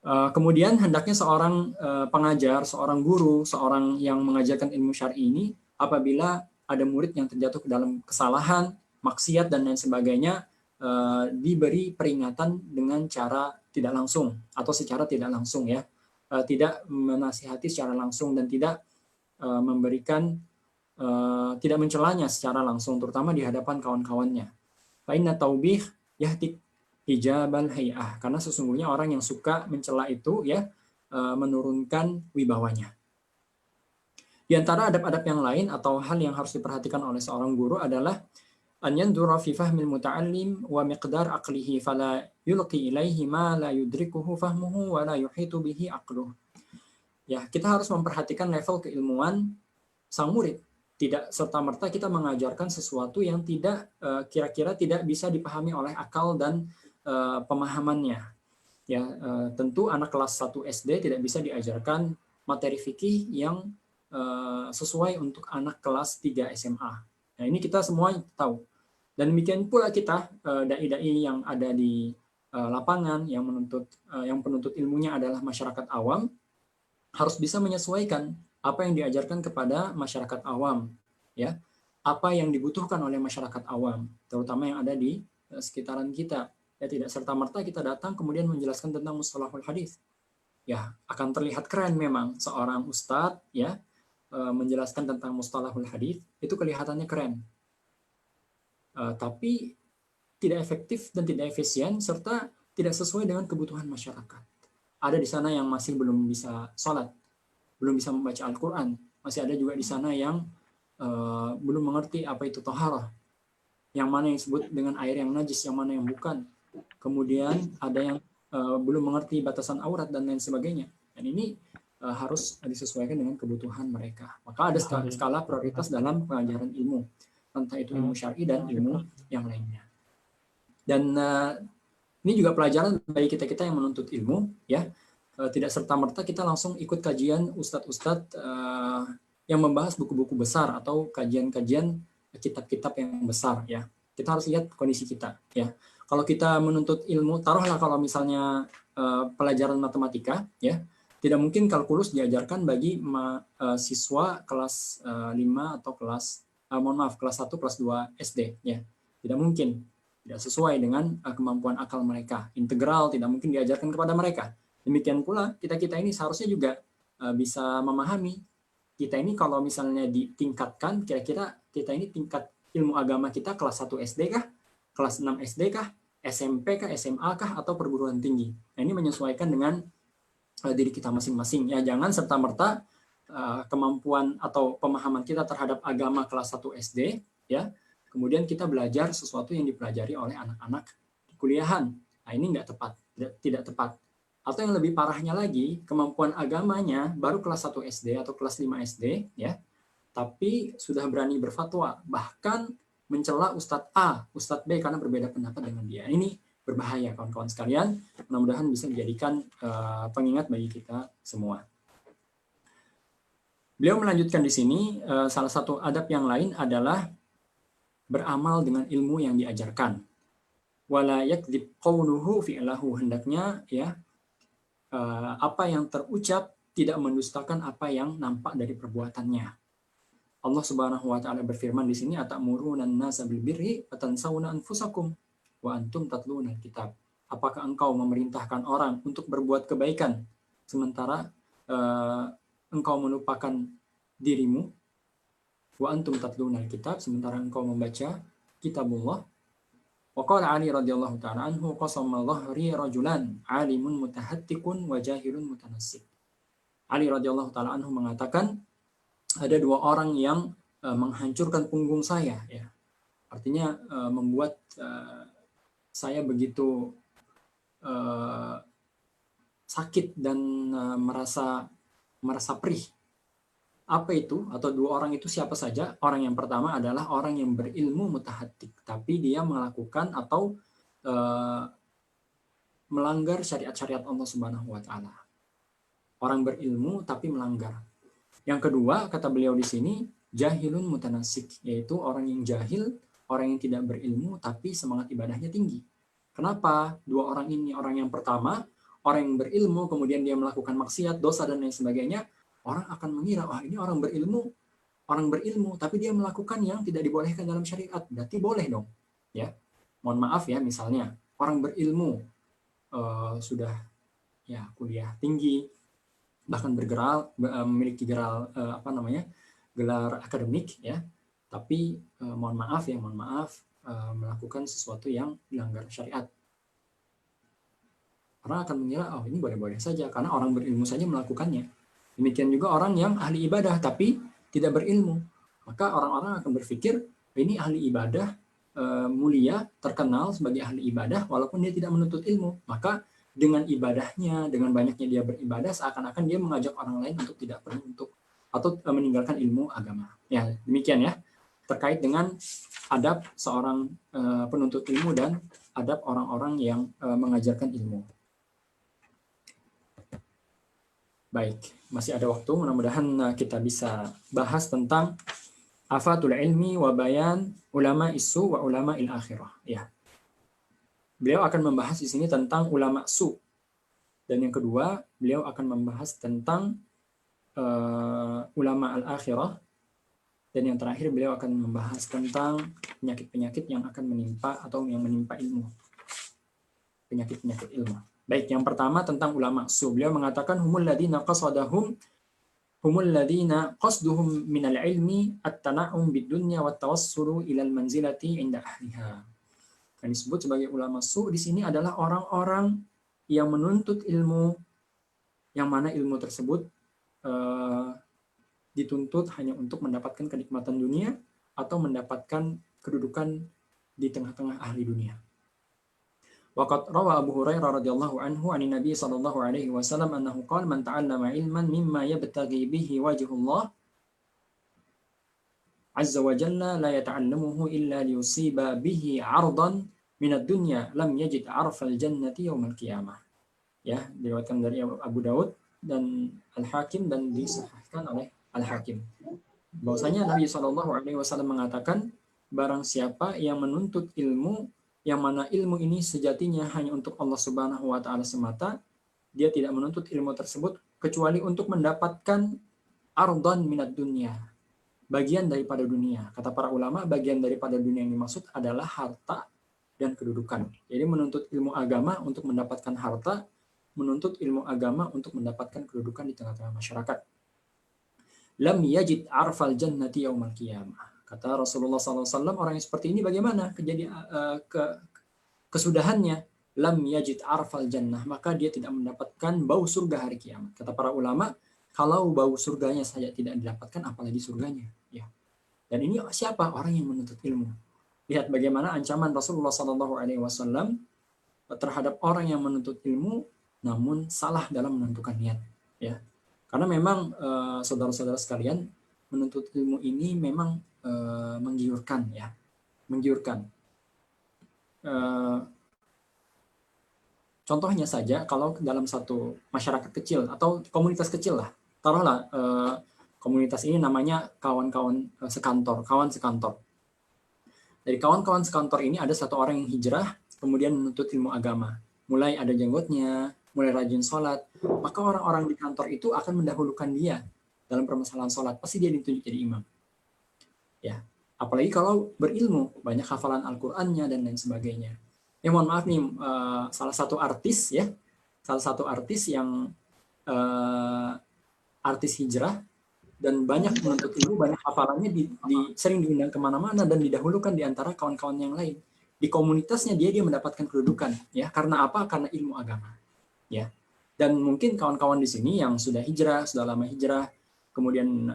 Kemudian hendaknya seorang pengajar, seorang guru, seorang yang mengajarkan ilmu syar'i ini, apabila ada murid yang terjatuh ke dalam kesalahan, maksiat, dan lain sebagainya, diberi peringatan dengan cara tidak langsung atau secara tidak langsung, ya, tidak menasihati secara langsung dan tidak memberikan, tidak mencelanya secara langsung, terutama di hadapan kawan-kawannya. Fa inna taubih yahtik hijabal hay'ah, karena sesungguhnya orang yang suka mencela itu, ya, menurunkan wibawanya. Di antara adab-adab yang lain atau hal yang harus diperhatikan oleh seorang guru adalah an yandura fi fahmil muta'allim wa miqdar aqlihi fala yulqi ilaihi ma la yudrikuhu fahmuhu wa la yuhitu bihi aqluh. Ya, kita harus memperhatikan level keilmuan sang murid. Tidak serta-merta kita mengajarkan sesuatu yang tidak kira-kira tidak bisa dipahami oleh akal dan pemahamannya. Ya, tentu anak kelas 1 SD tidak bisa diajarkan materi fikih yang sesuai untuk anak kelas 3 SMA. Nah, ini kita semua tahu. Dan demikian pula kita, dai-dai yang ada di lapangan, yang penuntut ilmunya adalah masyarakat awam, harus bisa menyesuaikan apa yang diajarkan kepada masyarakat awam, ya, apa yang dibutuhkan oleh masyarakat awam, terutama yang ada di sekitaran kita. Ya, tidak serta merta kita datang kemudian menjelaskan tentang mustalahul hadis. Ya, akan terlihat keren memang seorang ustadz ya menjelaskan tentang mustalahul hadis itu kelihatannya keren, tapi tidak efektif dan tidak efisien serta tidak sesuai dengan kebutuhan masyarakat. Ada di sana yang masih belum bisa sholat, belum bisa membaca Al-Quran, masih ada juga di sana yang belum mengerti apa itu taharah, yang mana yang disebut dengan air yang najis, yang mana yang bukan. Kemudian ada yang belum mengerti batasan aurat dan lain sebagainya. Dan ini harus disesuaikan dengan kebutuhan mereka. Maka ada skala prioritas dalam pengajaran ilmu, entah itu ilmu syar'i dan ilmu yang lainnya. Dan ini juga pelajaran bagi kita-kita yang menuntut ilmu, ya. Tidak serta-merta kita langsung ikut kajian ustadz-ustadz yang membahas buku-buku besar atau kajian-kajian kitab-kitab yang besar, ya. Kita harus lihat kondisi kita, ya. Kalau kita menuntut ilmu, taruhlah kalau misalnya pelajaran matematika, ya, tidak mungkin kalkulus diajarkan bagi siswa kelas 5 atau kelas kelas 1, kelas 2 SD, ya. Tidak mungkin, tidak sesuai dengan kemampuan akal mereka. Integral tidak mungkin diajarkan kepada mereka. Demikian pula kita-kita ini seharusnya juga bisa memahami kita ini kalau misalnya ditingkatkan, kira-kira kita ini tingkat ilmu agama kita kelas 1 SD kah? Kelas 6 SD kah? SMP kah? SMA kah? Atau perguruan tinggi? Nah, ini menyesuaikan dengan diri kita masing-masing. Ya, jangan serta-merta kemampuan atau pemahaman kita terhadap agama kelas 1 SD, ya, kemudian kita belajar sesuatu yang dipelajari oleh anak-anak di kuliahan. Nah, ini nggak tepat, tidak tepat. Atau yang lebih parahnya lagi, kemampuan agamanya baru kelas 1 SD atau kelas 5 SD, ya, tapi sudah berani berfatwa, bahkan mencela Ustadz A, Ustadz B karena berbeda pendapat dengan dia. Ini berbahaya, kawan-kawan sekalian. Mudah-mudahan bisa menjadikan pengingat bagi kita semua. Beliau melanjutkan di sini, salah satu adab yang lain adalah beramal dengan ilmu yang diajarkan. Wala yakdzib qawluhu fi'lahu, hendaknya ya apa yang terucap tidak mendustakan apa yang nampak dari perbuatannya. Allah Subhanahu wa taala berfirman di sini, atamuruna an-nasa bil birri wa tansawna anfusakum wa antum tatluna kitab. Apakah engkau memerintahkan orang untuk berbuat kebaikan sementara engkau melupakan dirimu? Wa antum tatluna kitab, sementara engkau membaca kitabullah. Wa qala Ali radhiyallahu ta'ala anhu, qasama dhahri rajulan alimun mutahattikun wa jahilun mutanassik. Ali radhiyallahu ta'ala anhu mengatakan, ada dua orang yang menghancurkan punggung saya, ya. Artinya membuat saya begitu sakit dan merasa perih. Apa itu? Atau dua orang itu siapa saja? Orang yang pertama adalah orang yang berilmu mutahattik, tapi dia melakukan atau melanggar syariat-syariat Allah Subhanahu wa taala. Orang berilmu tapi melanggar. Yang kedua, kata beliau di sini, jahilun mutanasik, yaitu orang yang jahil, orang yang tidak berilmu tapi semangat ibadahnya tinggi. Kenapa? Dua orang ini, orang yang pertama, orang yang berilmu kemudian dia melakukan maksiat, dosa dan lain sebagainya, orang akan mengira, wah ini orang berilmu tapi dia melakukan yang tidak dibolehkan dalam syariat, berarti boleh dong. Ya, mohon maaf ya, misalnya orang berilmu sudah ya kuliah tinggi, bahkan memiliki gelar gelar akademik, ya, tapi mohon maaf melakukan sesuatu yang melanggar syariat. Orang akan mengira, oh ini boleh-boleh saja karena orang berilmu saja melakukannya. Demikian juga orang yang ahli ibadah tapi tidak berilmu, maka orang-orang akan berpikir ini ahli ibadah mulia, terkenal sebagai ahli ibadah walaupun dia tidak menuntut ilmu. Maka dengan ibadahnya, dengan banyaknya dia beribadah, seakan-akan dia mengajak orang lain untuk tidak perlu atau meninggalkan ilmu agama. Ya, demikian ya, terkait dengan adab seorang penuntut ilmu dan adab orang-orang yang mengajarkan ilmu. Baik, masih ada waktu, mudah-mudahan kita bisa bahas tentang afatul ilmi wa bayan ulama isu wa ulama il akhirah. Ya. Beliau akan membahas di sini tentang ulama su. Dan yang kedua, beliau akan membahas tentang ulama al-akhirah, dan yang terakhir beliau akan membahas tentang penyakit-penyakit yang akan menimpa atau yang menimpa ilmu. Penyakit-penyakit ilmu. Baik, yang pertama tentang ulama su. Beliau mengatakan humul ladina qasduhum minal ilmi at-tana'um bid-dunya wa tawassulu ilal manzilati inda ahliha. Yang disebut sebagai ulama su di sini adalah orang-orang yang menuntut ilmu, yang mana ilmu tersebut dituntut hanya untuk mendapatkan kenikmatan dunia atau mendapatkan kedudukan di tengah-tengah ahli dunia. Waqad rawa Abu Hurairah radhiyallahu anhu 'ani Nabi sallallahu alaihi wasallam annahu qala man ta'allama ilman mimma yabtaghi bihi wajhullah azza wa jalla la yata'allamuhu illa liyusiba bihi 'ardan min ad-dunya lam yajid 'arfal jannati yaumal qiyamah. Ya, diriwayatkan dari Abu Daud dan Al-Hakim dan disahihkan oleh Al-Hakim. Bahwasanya Nabi SAW mengatakan, barang siapa yang menuntut ilmu, yang mana ilmu ini sejatinya hanya untuk Allah Subhanahu wa Ta'ala semata, dia tidak menuntut ilmu tersebut kecuali untuk mendapatkan ardhan minad dunya, bagian daripada dunia. Kata para ulama, bagian daripada dunia yang dimaksud adalah harta dan kedudukan. Jadi menuntut ilmu agama untuk mendapatkan harta, menuntut ilmu agama untuk mendapatkan kedudukan di tengah-tengah masyarakat. Lam yajid arfal jannati yaumal qiyamah. Kata Rasulullah SAW, orang yang seperti ini bagaimana kesudahannya? Lam yajid arfal jannah, maka dia tidak mendapatkan bau surga hari kiamat. Kata para ulama, kalau bau surganya saja tidak didapatkan, apalagi surganya. Ya. Dan ini siapa? Orang yang menuntut ilmu. Lihat bagaimana ancaman Rasulullah SAW terhadap orang yang menuntut ilmu, namun salah dalam menentukan niat. Ya. Karena memang saudara-saudara sekalian, menuntut ilmu ini memang menggiurkan, ya, menggiurkan. Contohnya saja, kalau dalam satu masyarakat kecil atau komunitas kecil lah, taruhlah komunitas ini namanya kawan-kawan sekantor, kawan sekantor. Dari kawan-kawan sekantor ini ada satu orang yang hijrah, kemudian menuntut ilmu agama. Mulai ada jenggotnya, mulai rajin sholat, maka orang-orang di kantor itu akan mendahulukan dia dalam permasalahan sholat. Pasti dia ditunjuk jadi imam. Ya, apalagi kalau berilmu, banyak hafalan Al-Qur'annya dan lain sebagainya. Ya mohon maaf nih, salah satu artis yang artis hijrah dan banyak menuntut ilmu, banyak hafalannya, sering diundang kemana-mana dan didahulukan di antara kawan-kawan yang lain. Di komunitasnya dia mendapatkan kedudukan, ya. Karena apa? Karena ilmu agama. Ya, dan mungkin kawan-kawan di sini yang sudah hijrah, sudah lama hijrah, kemudian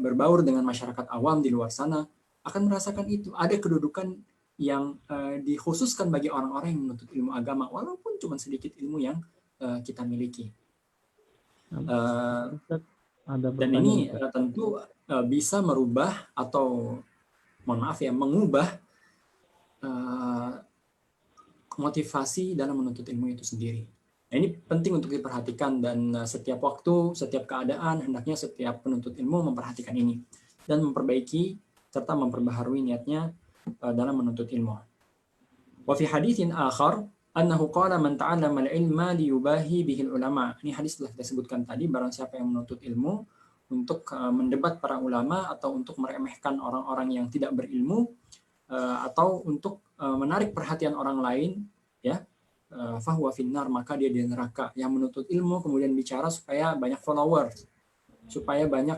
berbaur dengan masyarakat awam di luar sana, akan merasakan itu. Ada kedudukan yang dikhususkan bagi orang-orang yang menuntut ilmu agama, walaupun cuma sedikit ilmu yang kita miliki. Dan ini tentu bisa merubah atau, mohon maaf ya, mengubah motivasi dalam menuntut ilmu itu sendiri. Nah, ini penting untuk diperhatikan, dan setiap waktu, setiap keadaan, hendaknya setiap penuntut ilmu memperhatikan ini dan memperbaiki serta memperbaharui niatnya dalam menuntut ilmu. Wa fi haditsin akhar annahu qala man ta'allama al-ilma liyubahi bihi ulama. Ini hadis telah kita sebutkan tadi, barang siapa yang menuntut ilmu untuk mendebat para ulama atau untuk meremehkan orang-orang yang tidak berilmu atau untuk menarik perhatian orang lain, ya, fahuwa finnar, maka dia di neraka. Yang menuntut ilmu kemudian bicara supaya banyak followers, supaya banyak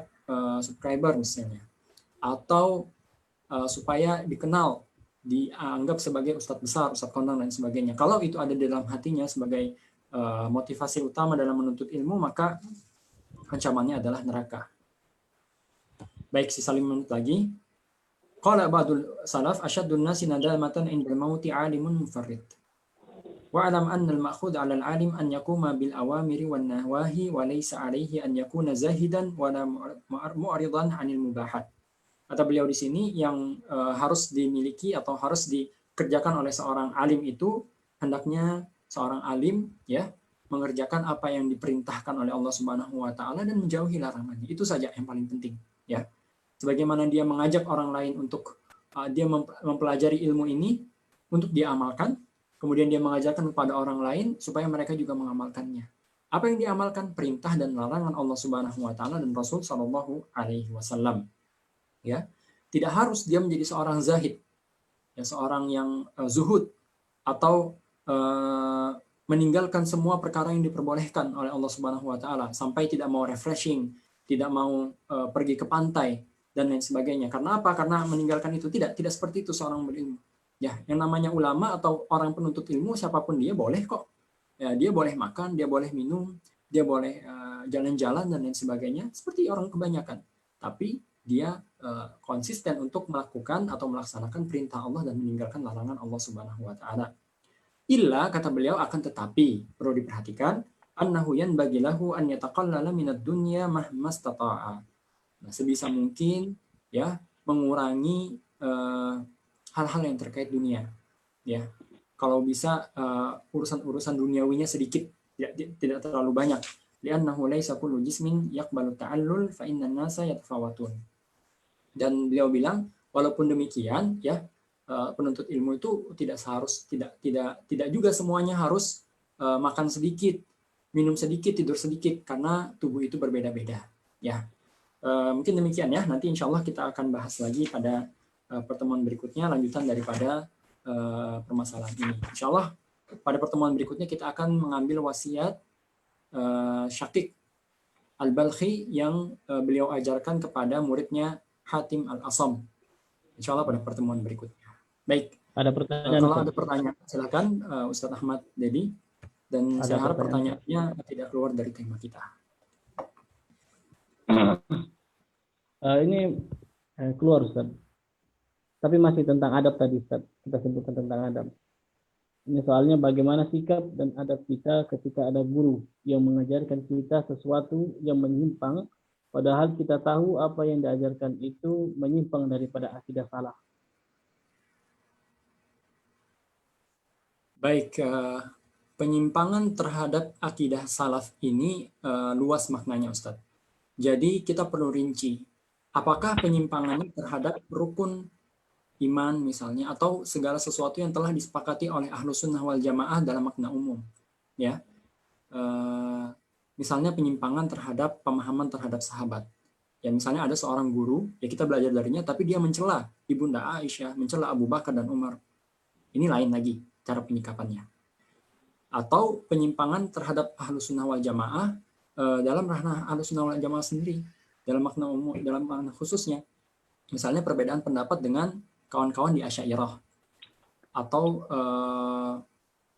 subscriber misalnya, atau supaya dikenal, dianggap sebagai ustadz besar, ustadz kondang dan sebagainya. Kalau itu ada di dalam hatinya sebagai motivasi utama dalam menuntut ilmu, maka ancamannya adalah neraka. Baik, sisa 5 menit lagi. Qala ba'dul salaf asyaddun nasi nadamatan indal mauti alimun mufarrid. Wa'lam anna al-ma'khudh 'ala al-'alim an yakuma bil awamiri wan nawahi wa laysa 'alaihi an yakuna zahidan wa la mu'ridan 'anil mubahat. Kata beliau di sini, yang harus dimiliki atau harus dikerjakan oleh seorang alim itu, hendaknya seorang alim, ya, mengerjakan apa yang diperintahkan oleh Allah Subhanahu wa Ta'ala dan menjauhi larangannya. Itu saja yang paling penting, ya. Sebagaimana dia mengajak orang lain untuk dia mempelajari ilmu ini untuk dia amalkan, kemudian dia mengajarkan kepada orang lain supaya mereka juga mengamalkannya. Apa yang diamalkan? Perintah dan larangan Allah Subhanahu wa taala dan Rasul sallallahu alaihi wasallam. Ya. Tidak harus dia menjadi seorang zahid, ya, seorang yang zuhud atau meninggalkan semua perkara yang diperbolehkan oleh Allah Subhanahu wa taala sampai tidak mau refreshing, tidak mau pergi ke pantai dan lain sebagainya. Karena apa? Karena meninggalkan itu tidak seperti itu seorang berilmu. Ya, yang namanya ulama atau orang penuntut ilmu siapapun dia boleh kok. Ya, dia boleh makan, dia boleh minum, dia boleh jalan-jalan dan lain sebagainya seperti orang kebanyakan. Tapi dia konsisten untuk melakukan atau melaksanakan perintah Allah dan meninggalkan larangan Allah Subhanahu wa taala. Illa, kata beliau, akan tetapi perlu diperhatikan, annahu yanbaghi lahu an yataqallala minad dunya mahmastata'a. Nah, sebisa mungkin ya mengurangi hal-hal yang terkait dunia. Ya. Kalau bisa urusan-urusan duniawinya sedikit, tidak terlalu banyak. Li'annahu laisa kullu jismin yaqbalu ta'allul fa innan nasa yatafawatun. Dan beliau bilang, walaupun demikian, ya, penuntut ilmu itu tidak juga semuanya harus makan sedikit, minum sedikit, tidur sedikit, karena tubuh itu berbeda-beda. Ya, mungkin demikian ya. Nanti insya Allah kita akan bahas lagi pada pertemuan berikutnya lanjutan daripada permasalahan ini. Insya Allah pada pertemuan berikutnya kita akan mengambil wasiat Syaqiq Al-Balkhi yang beliau ajarkan kepada muridnya Hatim Al-Asam. Insya Allah pada pertemuan berikutnya. Baik. Ada pertanyaan? Kalau ada pertanyaan, silakan Ustadz Ahmad Dedi. Dan saya harap pertanyaannya tidak keluar dari tema kita. Ini keluar, Ustaz. Tapi masih tentang adab tadi, Ustaz. Kita sebutkan tentang adab. Ini soalnya bagaimana sikap dan adab kita ketika ada guru yang mengajarkan kita sesuatu yang menyimpang, padahal kita tahu apa yang diajarkan itu menyimpang daripada akidah salah. Baik, penyimpangan terhadap akidah salaf ini luas maknanya, Ustadz. Jadi kita perlu rinci, apakah penyimpangannya terhadap rukun iman misalnya, atau segala sesuatu yang telah disepakati oleh Ahlus Sunnah wal Jamaah dalam makna umum. Ya, misalnya penyimpangan terhadap pemahaman terhadap sahabat. Ya, misalnya ada seorang guru, ya kita belajar darinya, tapi dia mencela Ibunda Aisyah, mencela Abu Bakar dan Umar. Ini lain lagi cara penyikapannya. Atau penyimpangan terhadap Ahlus Sunnah wal Jamaah dalam ranah Ahlus Sunnah wal Jamaah sendiri, dalam makna umum, dalam makna khususnya. Misalnya perbedaan pendapat dengan kawan-kawan di Asy'ariyah, atau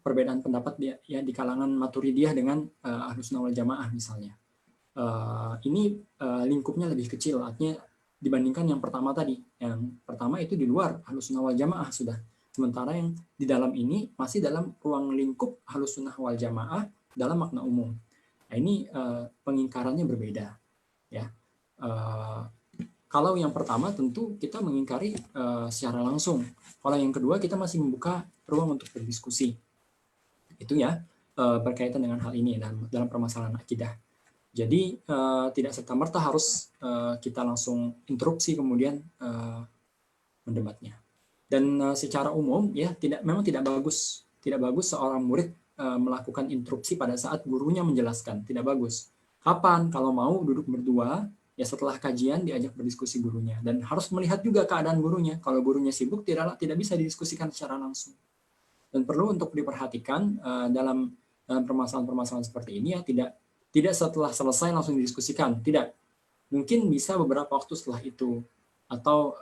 perbedaan pendapat di kalangan Maturidiyah dengan Ahlus Sunnah wal Jamaah misalnya. Ini lingkupnya lebih kecil, artinya dibandingkan yang pertama tadi. Yang pertama itu di luar Ahlus Sunnah wal Jamaah sudah. Sementara yang di dalam ini masih dalam ruang lingkup Ahlus Sunnah wal Jamaah dalam makna umum. Nah, ini pengingkarannya berbeda. Ya. Kalau yang pertama tentu kita mengingkari secara langsung. Kalau yang kedua kita masih membuka ruang untuk berdiskusi. Itu ya berkaitan dengan hal ini dalam permasalahan akidah. Jadi tidak serta-merta harus kita langsung interupsi kemudian mendebatnya. Dan secara umum ya memang tidak bagus seorang murid melakukan interupsi pada saat gurunya menjelaskan, tidak bagus. Kapan? Kalau mau duduk berdua, ya setelah kajian diajak berdiskusi gurunya, dan harus melihat juga keadaan gurunya. Kalau gurunya sibuk tidak bisa didiskusikan secara langsung. Dan perlu untuk diperhatikan dalam permasalahan-permasalahan seperti ini ya tidak setelah selesai langsung didiskusikan, tidak. Mungkin bisa beberapa waktu setelah itu, atau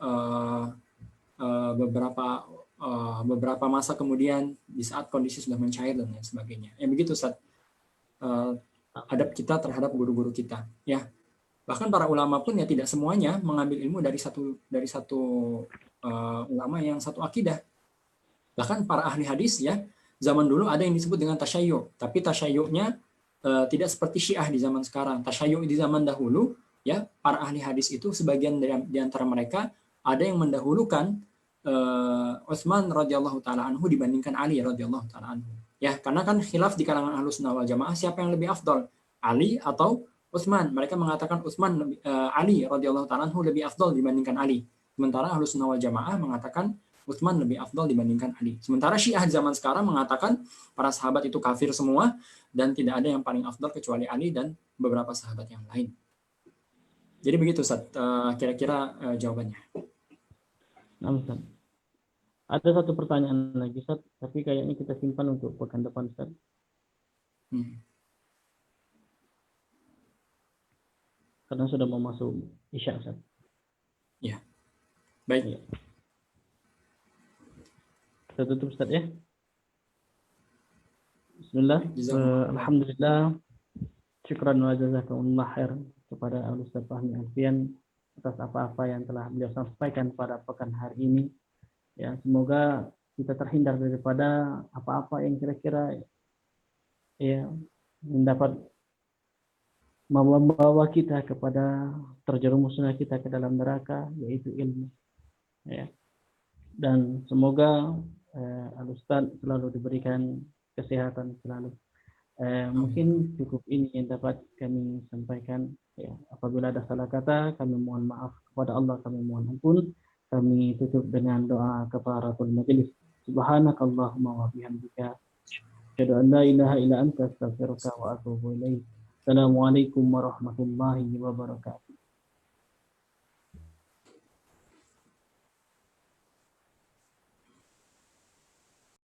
beberapa masa kemudian di saat kondisi sudah mencair dan lain sebagainya. Ya begitu, Ustaz. Adab kita terhadap guru-guru kita, ya. Bahkan para ulama pun ya tidak semuanya mengambil ilmu dari satu ulama yang satu akidah. Bahkan para ahli hadis ya, zaman dulu ada yang disebut dengan tasyayyu', tapi tasyayyu'nya tidak seperti Syiah di zaman sekarang. Tasyayyu' di zaman dahulu ya, para ahli hadis itu sebagian di antara mereka ada yang mendahulukan Utsman radhiyallahu taala anhu dibandingkan Ali radhiyallahu taala anhu. Ya, karena kan khilaf di kalangan Ahlus Sunnah wal Jamaah siapa yang lebih afdal, Ali atau Utsman. Mereka mengatakan Ali radhiyallahu taala anhu lebih afdal dibandingkan Ali. Sementara Ahlus Sunnah wal Jamaah mengatakan Utsman lebih afdal dibandingkan Ali. Sementara Syiah zaman sekarang mengatakan para sahabat itu kafir semua dan tidak ada yang paling afdal kecuali Ali dan beberapa sahabat yang lain. Jadi begitu Ustaz, kira-kira jawabannya. Nah, Ustaz. Ada satu pertanyaan lagi, Ustaz, tapi kayaknya kita simpan untuk pekan depan, Ustaz. Karena sudah mau masuk Isya, Ustaz. Ya, baik. Ya. Kita tutup, Ustaz, ya. Bismillah. Alhamdulillah. Syukran wa jazakumullah khair kepada Al-Ustaz Fahmi Alfian atas apa-apa yang telah beliau sampaikan pada pekan hari ini. Ya, semoga kita terhindar daripada apa-apa yang kira-kira ya mendapat membawa kita kepada terjerumusnya kita ke dalam neraka, yaitu ilmu. Ya. Dan semoga Al-Ustaz selalu diberikan kesehatan selalu. Mungkin cukup ini yang dapat kami sampaikan. Ya, apabila ada salah kata, kami mohon maaf kepada Allah, kami mohon ampun. Kami tutup dengan doa kafaratul majelis. Subhanakallahumma wa bihamdika, asyhadu an la ilaha illa anta, astaghfiruka wa atubu ilaik. Assalamualaikum warahmatullahi wabarakatuh.